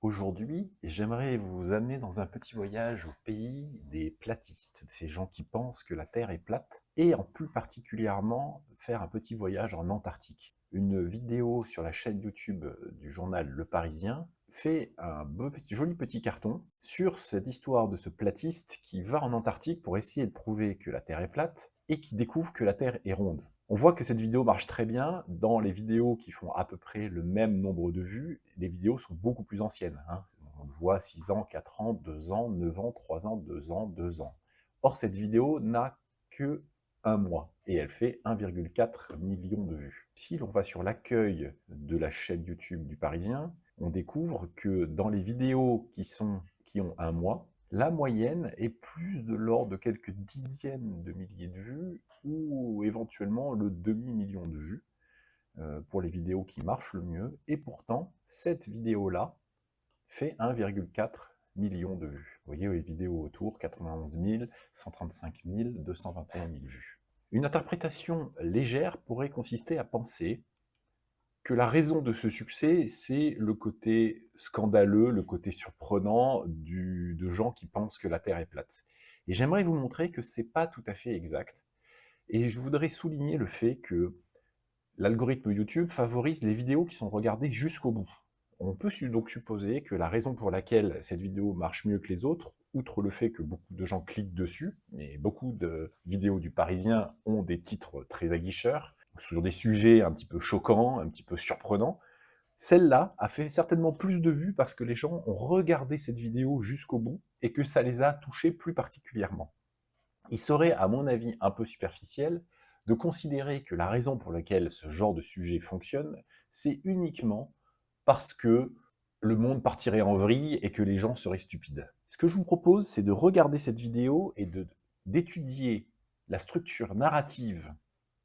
Aujourd'hui, j'aimerais vous amener dans un petit voyage au pays des platistes, ces gens qui pensent que la Terre est plate, et en plus particulièrement faire un petit voyage en Antarctique. Une vidéo sur la chaîne YouTube du journal Le Parisien fait un joli petit carton sur cette histoire de ce platiste qui va en Antarctique pour essayer de prouver que la Terre est plate et qui découvre que la Terre est ronde. On voit que cette vidéo marche très bien. Dans les vidéos qui font à peu près le même nombre de vues, les vidéos sont beaucoup plus anciennes, hein. On le voit 6 ans, 4 ans, 2 ans, 9 ans, 3 ans, 2 ans, 2 ans. Or, cette vidéo n'a que un mois et elle fait 1,4 million de vues. Si l'on va sur l'accueil de la chaîne YouTube du Parisien, on découvre que dans les vidéos qui ont un mois, la moyenne est plus de l'ordre de quelques dizaines de milliers de vues ou éventuellement le demi-million de vues pour les vidéos qui marchent le mieux. Et pourtant, cette vidéo-là fait 1,4 million de vues. Vous voyez les vidéos autour, 91 000, 135 000, 221 000 vues. Une interprétation légère pourrait consister à penser que la raison de ce succès, c'est le côté scandaleux, le côté surprenant de gens qui pensent que la Terre est plate. Et j'aimerais vous montrer que c'est pas tout à fait exact. Et je voudrais souligner le fait que l'algorithme YouTube favorise les vidéos qui sont regardées jusqu'au bout. On peut donc supposer que la raison pour laquelle cette vidéo marche mieux que les autres, outre le fait que beaucoup de gens cliquent dessus, et beaucoup de vidéos du Parisien ont des titres très aguicheurs, sur des sujets un petit peu choquants, un petit peu surprenants, celle-là a fait certainement plus de vues parce que les gens ont regardé cette vidéo jusqu'au bout et que ça les a touchés plus particulièrement. Il serait, à mon avis, un peu superficiel de considérer que la raison pour laquelle ce genre de sujet fonctionne, c'est uniquement parce que le monde partirait en vrille et que les gens seraient stupides. Ce que je vous propose, c'est de regarder cette vidéo et d'étudier la structure narrative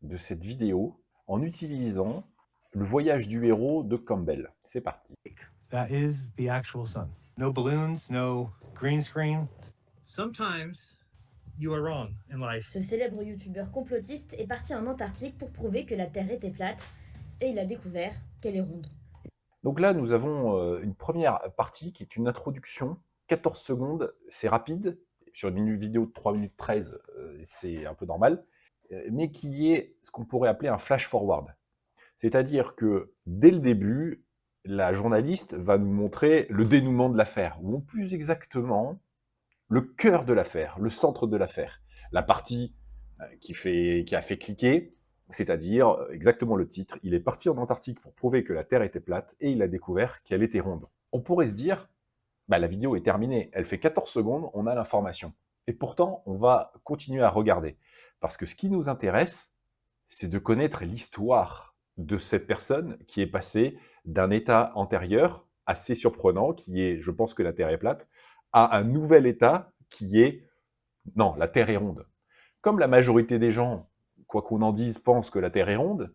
de cette vidéo en utilisant le voyage du héros de Campbell. C'est parti. That is the actual sun. No balloons, no green screen. Sometimes you are wrong in life. Ce célèbre youtubeur complotiste est parti en Antarctique pour prouver que la Terre était plate et il a découvert qu'elle est ronde. Donc là, nous avons une première partie qui est une introduction, 14 secondes, c'est rapide, sur une vidéo de 3 minutes 13, c'est un peu normal, mais qui est ce qu'on pourrait appeler un flash forward. C'est-à-dire que dès le début, la journaliste va nous montrer le dénouement de l'affaire, ou plus exactement, le cœur de l'affaire, le centre de l'affaire. La partie qui a fait cliquer, c'est-à-dire exactement le titre, il est parti en Antarctique pour prouver que la Terre était plate et il a découvert qu'elle était ronde. On pourrait se dire, bah, la vidéo est terminée, elle fait 14 secondes, on a l'information. Et pourtant, on va continuer à regarder. Parce que ce qui nous intéresse, c'est de connaître l'histoire de cette personne qui est passée d'un état antérieur, assez surprenant, qui est « je pense que la Terre est plate », à un nouvel état qui est « non, la Terre est ronde ». Comme la majorité des gens, quoi qu'on en dise, pensent que la Terre est ronde,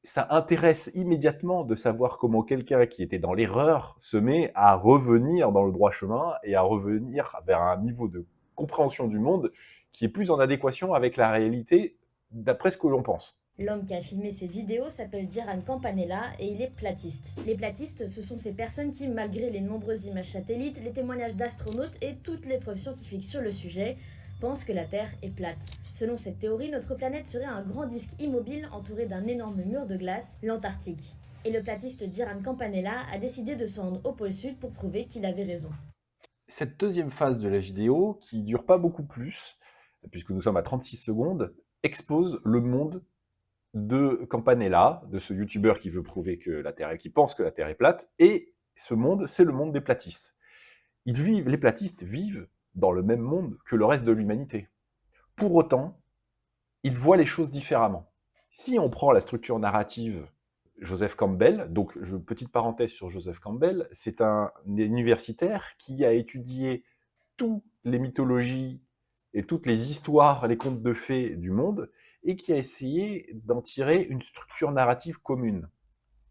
ça intéresse immédiatement de savoir comment quelqu'un qui était dans l'erreur se met à revenir dans le droit chemin et à revenir vers un niveau de compréhension du monde qui est plus en adéquation avec la réalité d'après ce que l'on pense. L'homme qui a filmé ces vidéos s'appelle Giran Campanella et il est platiste. Les platistes, ce sont ces personnes qui, malgré les nombreuses images satellites, les témoignages d'astronautes et toutes les preuves scientifiques sur le sujet, pensent que la Terre est plate. Selon cette théorie, notre planète serait un grand disque immobile entouré d'un énorme mur de glace, l'Antarctique. Et le platiste Giran Campanella a décidé de se rendre au pôle Sud pour prouver qu'il avait raison. Cette deuxième phase de la vidéo, qui dure pas beaucoup plus, puisque nous sommes à 36 secondes, expose le monde de Campanella, de ce youtubeur qui veut prouver que la Terre, qui pense que la Terre est plate, et ce monde, c'est le monde des platistes. Les platistes vivent dans le même monde que le reste de l'humanité. Pour autant, ils voient les choses différemment. Si on prend la structure narrative Joseph Campbell, donc petite parenthèse sur Joseph Campbell, c'est un universitaire qui a étudié toutes les mythologies et toutes les histoires, les contes de fées du monde, et qui a essayé d'en tirer une structure narrative commune.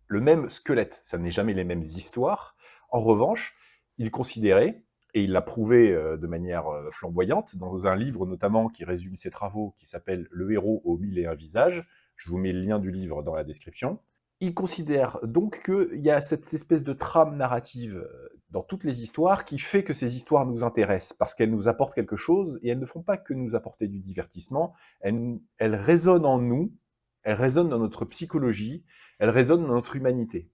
Le même squelette, ça n'est jamais les mêmes histoires. En revanche, il considérait, et il l'a prouvé de manière flamboyante, dans un livre notamment qui résume ses travaux, qui s'appelle « Le héros aux mille et un visages », je vous mets le lien du livre dans la description, il considère donc qu'il y a cette espèce de trame narrative dans toutes les histoires qui fait que ces histoires nous intéressent, parce qu'elles nous apportent quelque chose, et elles ne font pas que nous apporter du divertissement, elles résonnent en nous, elles résonnent dans notre psychologie, elles résonnent dans notre humanité.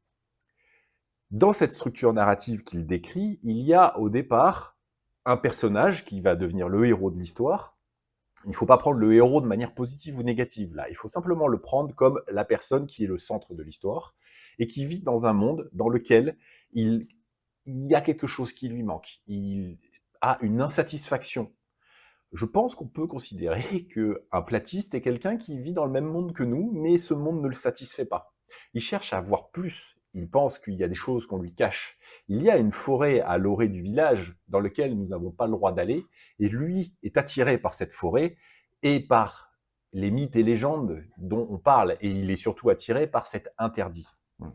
Dans cette structure narrative qu'il décrit, il y a au départ un personnage qui va devenir le héros de l'histoire. Il ne faut pas prendre le héros de manière positive ou négative, là. Il faut simplement le prendre comme la personne qui est le centre de l'histoire et qui vit dans un monde dans lequel il y a quelque chose qui lui manque. Il a une insatisfaction. Je pense qu'on peut considérer qu'un platiste est quelqu'un qui vit dans le même monde que nous, mais ce monde ne le satisfait pas. Il cherche à voir plus. Il pense qu'il y a des choses qu'on lui cache. Il y a une forêt à l'orée du village dans laquelle nous n'avons pas le droit d'aller, et lui est attiré par cette forêt et par les mythes et légendes dont on parle, et il est surtout attiré par cet interdit.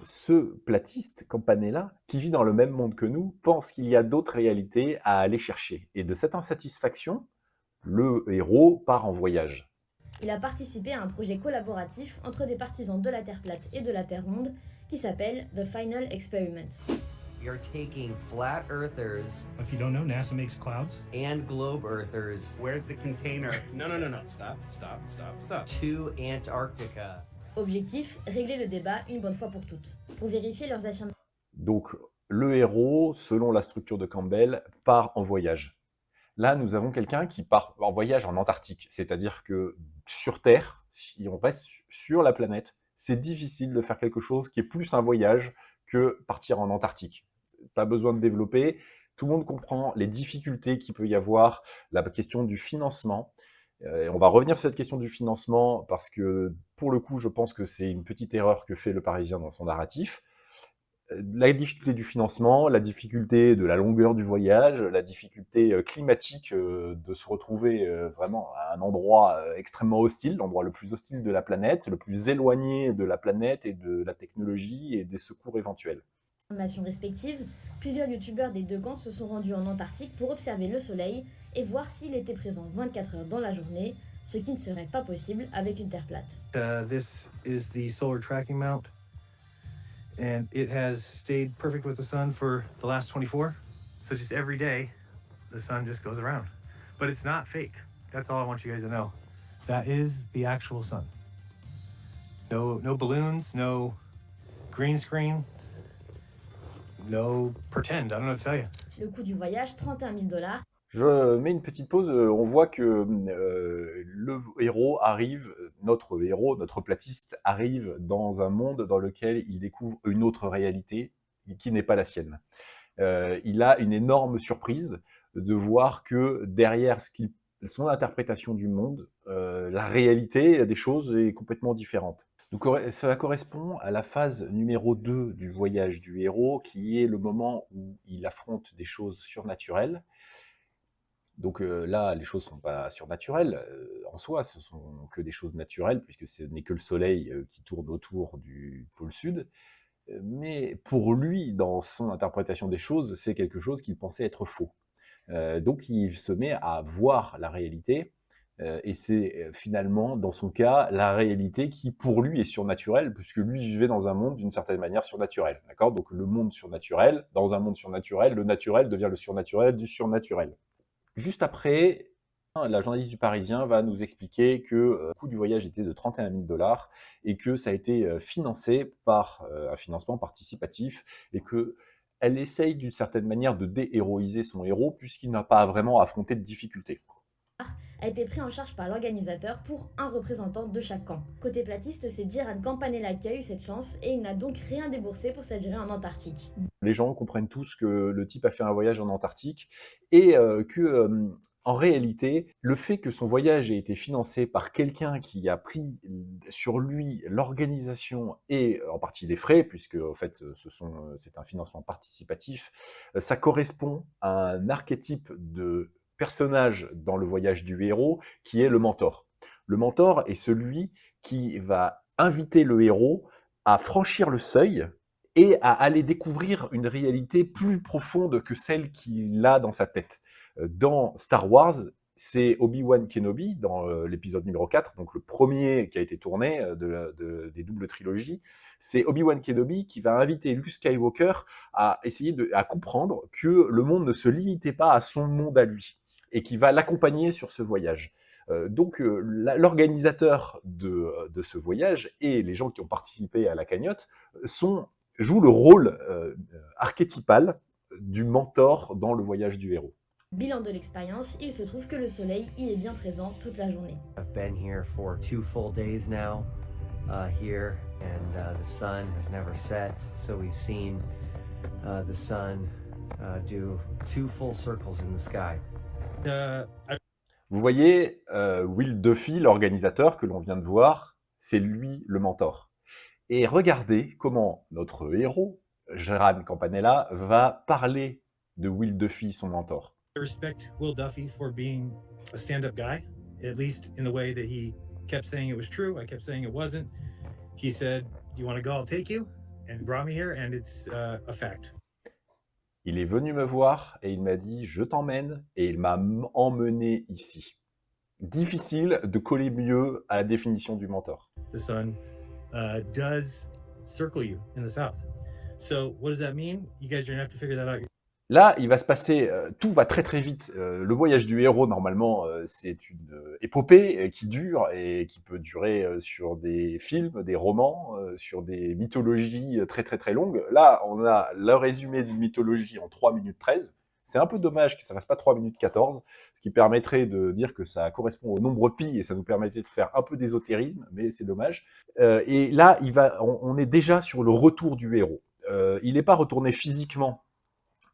Ce platiste, Campanella, qui vit dans le même monde que nous, pense qu'il y a d'autres réalités à aller chercher. Et de cette insatisfaction, le héros part en voyage. Il a participé à un projet collaboratif entre des partisans de la Terre plate et de la Terre ronde qui s'appelle The Final Experiment. You're taking flat earthers If you don't know, NASA makes clouds. and globe earthers Where's the container? No. Stop. to Antarctica. Objectif, régler le débat une bonne fois pour toutes. Pour vérifier leurs affirmations. Donc, le héros, selon la structure de Campbell, part en voyage. Là, nous avons quelqu'un qui part en voyage en Antarctique. C'est-à-dire que sur Terre, si on reste sur la planète, c'est difficile de faire quelque chose qui est plus un voyage que partir en Antarctique. Pas besoin de développer. Tout le monde comprend les difficultés qu'il peut y avoir, la question du financement. On va revenir sur cette question du financement parce que, pour le coup, je pense que c'est une petite erreur que fait le Parisien dans son narratif. La difficulté du financement, la difficulté de la longueur du voyage, la difficulté climatique de se retrouver vraiment à un endroit extrêmement hostile, l'endroit le plus hostile de la planète, le plus éloigné de la planète et de la technologie et des secours éventuels. Respectives, plusieurs youtubeurs des deux camps se sont rendus en Antarctique pour observer le soleil et voir s'il était présent 24 heures dans la journée, ce qui ne serait pas possible avec une Terre plate. This is the solar tracking mount, and it has stayed perfect with the sun for the last 24. So just every day, the sun just goes around. But it's not fake. That's all I want you guys to know. That is the actual sun. No balloons, no green screen, no pretend. I don't know what to tell you. Le coût du voyage, 31 000 $. Je mets une petite pause, on voit que le héros arrive, notre platiste arrive dans un monde dans lequel il découvre une autre réalité qui n'est pas la sienne. Il a une énorme surprise de voir que derrière son interprétation du monde, la réalité des choses est complètement différente. Donc, cela correspond à la phase numéro 2 du voyage du héros, qui est le moment où il affronte des choses surnaturelles. Donc là, les choses ne sont pas surnaturelles en soi, ce sont que des choses naturelles, puisque ce n'est que le soleil qui tourne autour du pôle sud. Mais pour lui, dans son interprétation des choses, c'est quelque chose qu'il pensait être faux. Donc il se met à voir la réalité, et c'est finalement, dans son cas, la réalité qui, pour lui, est surnaturelle, puisque lui vivait dans un monde d'une certaine manière surnaturel. D'accord ? Donc le monde surnaturel, dans un monde surnaturel, le naturel devient le surnaturel du surnaturel. Juste après, la journaliste du Parisien va nous expliquer que le coût du voyage était de 31 000 $ et que ça a été financé par un financement participatif et qu'elle essaye d'une certaine manière de déhéroïser son héros puisqu'il n'a pas vraiment affronté de difficultés. A été pris en charge par l'organisateur pour un représentant de chaque camp. Côté platiste, c'est Diran Campanella qui a eu cette chance et il n'a donc rien déboursé pour sa durée en Antarctique. Les gens comprennent tous que le type a fait un voyage en Antarctique et en réalité, le fait que son voyage ait été financé par quelqu'un qui a pris sur lui l'organisation et en partie les frais, puisque en fait c'est un financement participatif, ça correspond à un archétype de personnage dans le voyage du héros qui est le mentor. Le mentor est celui qui va inviter le héros à franchir le seuil et à aller découvrir une réalité plus profonde que celle qu'il a dans sa tête. Dans Star Wars, c'est Obi-Wan Kenobi dans l'épisode numéro 4, donc le premier qui a été tourné des doubles trilogies. C'est Obi-Wan Kenobi qui va inviter Luke Skywalker à essayer à comprendre que le monde ne se limitait pas à son monde à lui et qui va l'accompagner sur ce voyage. Donc l'organisateur de ce voyage et les gens qui ont participé à la cagnotte jouent le rôle archétypal du mentor dans le voyage du héros. Bilan de l'expérience, il se trouve que le soleil y est bien présent toute la journée. I've been here for 2 full days now, here, and the sun has never set. So we've seen the sun do 2 full circles in the sky. Vous voyez, Will Duffy, l'organisateur que l'on vient de voir, c'est lui le mentor. Et regardez comment notre héros, Gérard Campanella, va parler de Will Duffy, son mentor. I respect Will Duffy for being a stand-up guy, at least in the way that he kept saying it was true. I kept saying it wasn't. He said, "You want to go? I'll take you," and brought me here, and it's a fact. Il est venu me voir et il m'a dit « Je t'emmène » et il m'a emmené ici. Difficile de coller mieux à la définition du mentor. The sun does circle you in the south. So what does that mean? You guys are gonna have to figure that out. Là, il va se passer, tout va très très vite. Le voyage du héros, normalement, c'est une épopée qui dure et qui peut durer sur des films, des romans, sur des mythologies très très très longues. Là, on a le résumé d'une mythologie en 3 minutes 13. C'est un peu dommage que ça ne fasse pas 3 minutes 14, ce qui permettrait de dire que ça correspond au nombre pi et ça nous permettait de faire un peu d'ésotérisme, mais c'est dommage. Et là, on est déjà sur le retour du héros. Il n'est pas retourné physiquement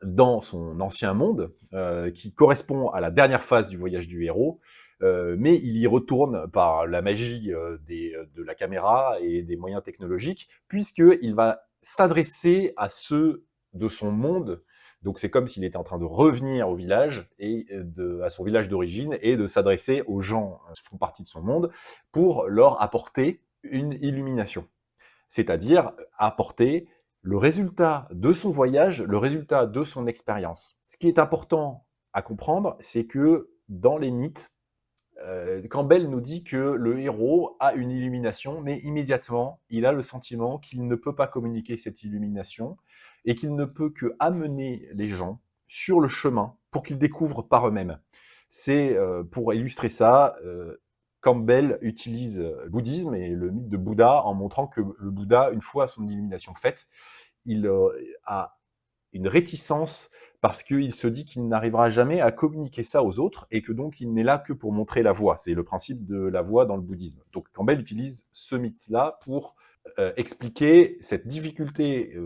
dans son ancien monde, qui correspond à la dernière phase du voyage du héros, mais il y retourne par la magie de la caméra et des moyens technologiques, puisqu'il va s'adresser à ceux de son monde. Donc c'est comme s'il était en train de revenir au village, à son village d'origine, et de s'adresser aux gens qui font partie de son monde, pour leur apporter une illumination. C'est-à-dire apporter le résultat de son voyage, le résultat de son expérience. Ce qui est important à comprendre, c'est que dans les mythes, Campbell nous dit que le héros a une illumination, mais immédiatement, il a le sentiment qu'il ne peut pas communiquer cette illumination et qu'il ne peut que amener les gens sur le chemin pour qu'ils découvrent par eux-mêmes. C'est pour illustrer ça, Campbell utilise le bouddhisme et le mythe de Bouddha en montrant que le Bouddha, une fois son illumination faite, il a une réticence parce qu'il se dit qu'il n'arrivera jamais à communiquer ça aux autres et que donc il n'est là que pour montrer la voie. C'est le principe de la voie dans le bouddhisme. Donc Campbell utilise ce mythe-là pour expliquer cette difficulté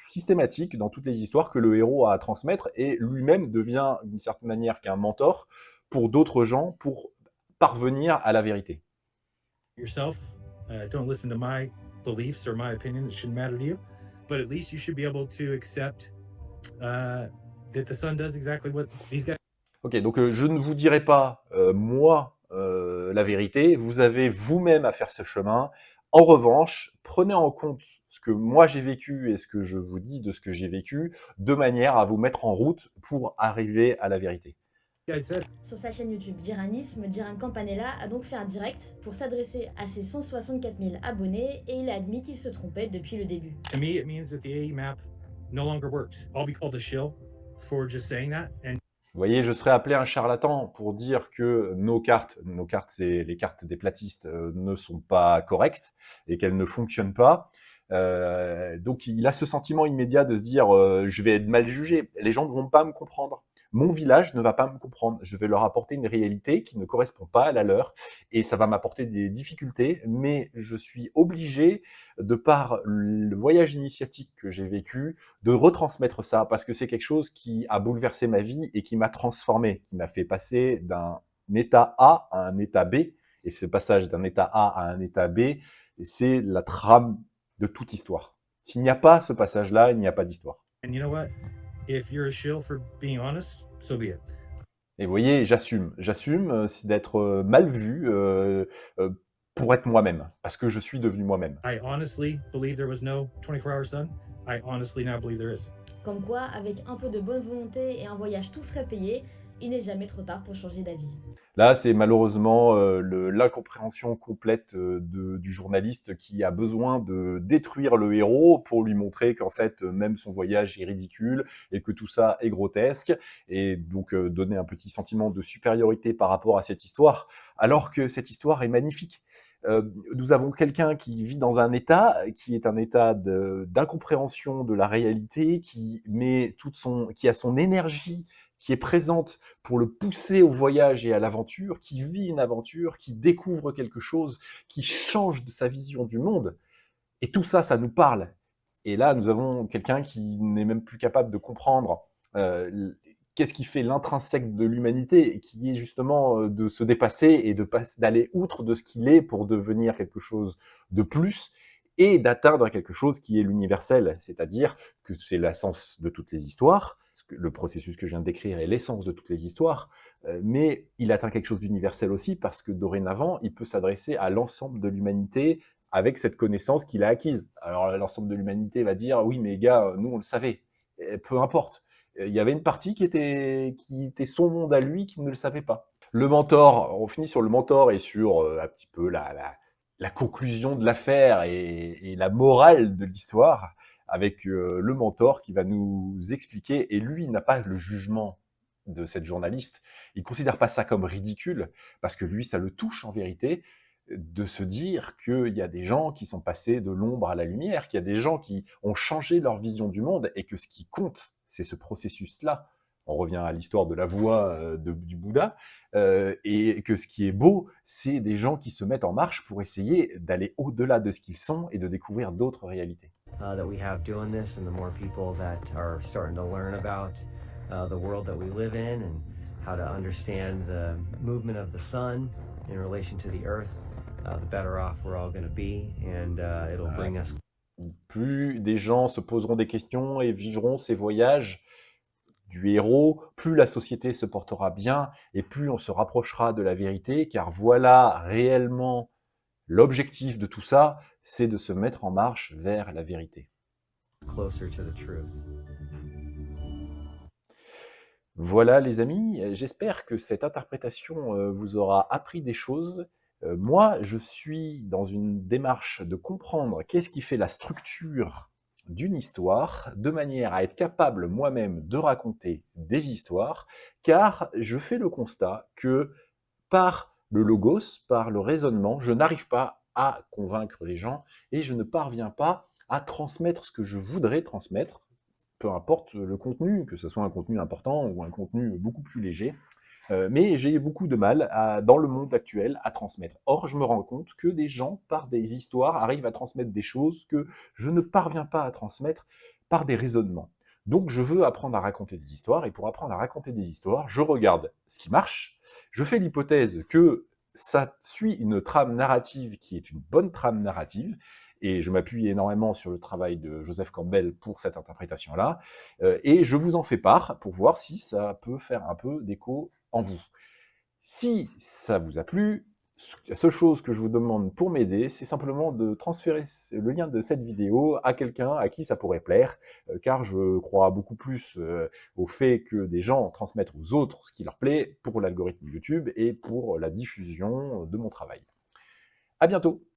systématique dans toutes les histoires que le héros a à transmettre et lui-même devient d'une certaine manière qu'un mentor pour d'autres gens pour parvenir à la vérité. Yourself, don't listen to my beliefs or my opinion. It shouldn't matter to you. But at least you should be able to accept that the sun does exactly what these guys. Ok, donc je ne vous dirai pas, moi, la vérité. Vous avez vous-même à faire ce chemin. En revanche, prenez en compte ce que moi j'ai vécu et ce que je vous dis de ce que j'ai vécu, de manière à vous mettre en route pour arriver à la vérité. Sur sa chaîne YouTube Diranisme, Diran Campanella a donc fait un direct pour s'adresser à ses 164 000 abonnés et il a admis qu'il se trompait depuis le début. To me, it means that the AE map no longer works. I'll be called a shill for just saying that. And Vous voyez, je serais appelé un charlatan pour dire que nos cartes, c'est les cartes des platistes, ne sont pas correctes et qu'elles ne fonctionnent pas. Donc il a ce sentiment immédiat de se dire je vais être mal jugé, les gens ne vont pas me comprendre. Mon village ne va pas me comprendre. Je vais leur apporter une réalité qui ne correspond pas à la leur et ça va m'apporter des difficultés, mais je suis obligé, de par le voyage initiatique que j'ai vécu, de retransmettre ça parce que c'est quelque chose qui a bouleversé ma vie et qui m'a transformé, qui m'a fait passer d'un état A à un état B. Et ce passage d'un état A à un état B, c'est la trame de toute histoire. S'il n'y a pas ce passage-là, il n'y a pas d'histoire. you know what? If you're a shill for being honest, so be it. Et vous voyez, j'assume c'est d'être mal vu pour être moi-même, parce que je suis devenu moi-même. I honestly believe there was no 24-hour sun. I honestly now believe there is. Comme quoi, avec un peu de bonne volonté et un voyage tout frais payé, il n'est jamais trop tard pour changer d'avis. Là, c'est malheureusement l'incompréhension complète du journaliste qui a besoin de détruire le héros pour lui montrer qu'en fait, même son voyage est ridicule et que tout ça est grotesque, et donc donner un petit sentiment de supériorité par rapport à cette histoire, alors que cette histoire est magnifique. Nous avons quelqu'un qui vit dans un état qui est un état d'incompréhension de la réalité, qui a son énergie qui est présente pour le pousser au voyage et à l'aventure, qui vit une aventure, qui découvre quelque chose, qui change de sa vision du monde. Et tout ça, ça nous parle. Et là, nous avons quelqu'un qui n'est même plus capable de comprendre qu'est-ce qui fait l'intrinsèque de l'humanité, qui est justement de se dépasser et d'aller outre de ce qu'il est pour devenir quelque chose de plus et d'atteindre quelque chose qui est l'universel, c'est-à-dire que c'est l'essence de toutes les histoires. Le processus que je viens de décrire est l'essence de toutes les histoires, mais il atteint quelque chose d'universel aussi parce que dorénavant, il peut s'adresser à l'ensemble de l'humanité avec cette connaissance qu'il a acquise. Alors l'ensemble de l'humanité va dire « oui, mais gars, nous on le savait ». Peu importe. Il y avait une partie qui était son monde à lui, qui ne le savait pas. Le mentor, on finit sur le mentor et sur un petit peu la conclusion de l'affaire et la morale de l'histoire, avec le mentor qui va nous expliquer, et lui n'a pas le jugement de cette journaliste, il ne considère pas ça comme ridicule, parce que lui, ça le touche en vérité, de se dire qu'il y a des gens qui sont passés de l'ombre à la lumière, qu'il y a des gens qui ont changé leur vision du monde, et que ce qui compte, c'est ce processus-là. On revient à l'histoire de la voie du Bouddha, et que ce qui est beau, c'est des gens qui se mettent en marche pour essayer d'aller au-delà de ce qu'ils sont et de découvrir d'autres réalités. That we have doing this, and the more people that are starting to learn about the world that we live in and how to understand the movement of the sun in relation to the earth, the better off we're all going to be, and it'll bring us. Plus des gens se poseront des questions et vivront ces voyages du héros, plus la société se portera bien et plus on se rapprochera de la vérité, car voilà réellement l'objectif de tout ça, c'est de se mettre en marche vers la vérité. Closer to the truth. Voilà les amis, j'espère que cette interprétation vous aura appris des choses. Moi, je suis dans une démarche de comprendre qu'est-ce qui fait la structure d'une histoire, de manière à être capable moi-même de raconter des histoires, car je fais le constat que par le logos, par le raisonnement, je n'arrive pas à convaincre les gens et je ne parviens pas à transmettre ce que je voudrais transmettre, peu importe le contenu, que ce soit un contenu important ou un contenu beaucoup plus léger. Mais j'ai beaucoup de mal dans le monde actuel à transmettre. Or, je me rends compte que des gens, par des histoires, arrivent à transmettre des choses que je ne parviens pas à transmettre par des raisonnements. Donc, je veux apprendre à raconter des histoires, et pour apprendre à raconter des histoires, je regarde ce qui marche, je fais l'hypothèse que ça suit une trame narrative qui est une bonne trame narrative, et je m'appuie énormément sur le travail de Joseph Campbell pour cette interprétation-là, et je vous en fais part pour voir si ça peut faire un peu d'écho en vous. Si ça vous a plu, la seule chose que je vous demande pour m'aider, c'est simplement de transférer le lien de cette vidéo à quelqu'un à qui ça pourrait plaire, car je crois beaucoup plus au fait que des gens transmettent aux autres ce qui leur plaît pour l'algorithme YouTube et pour la diffusion de mon travail. À bientôt!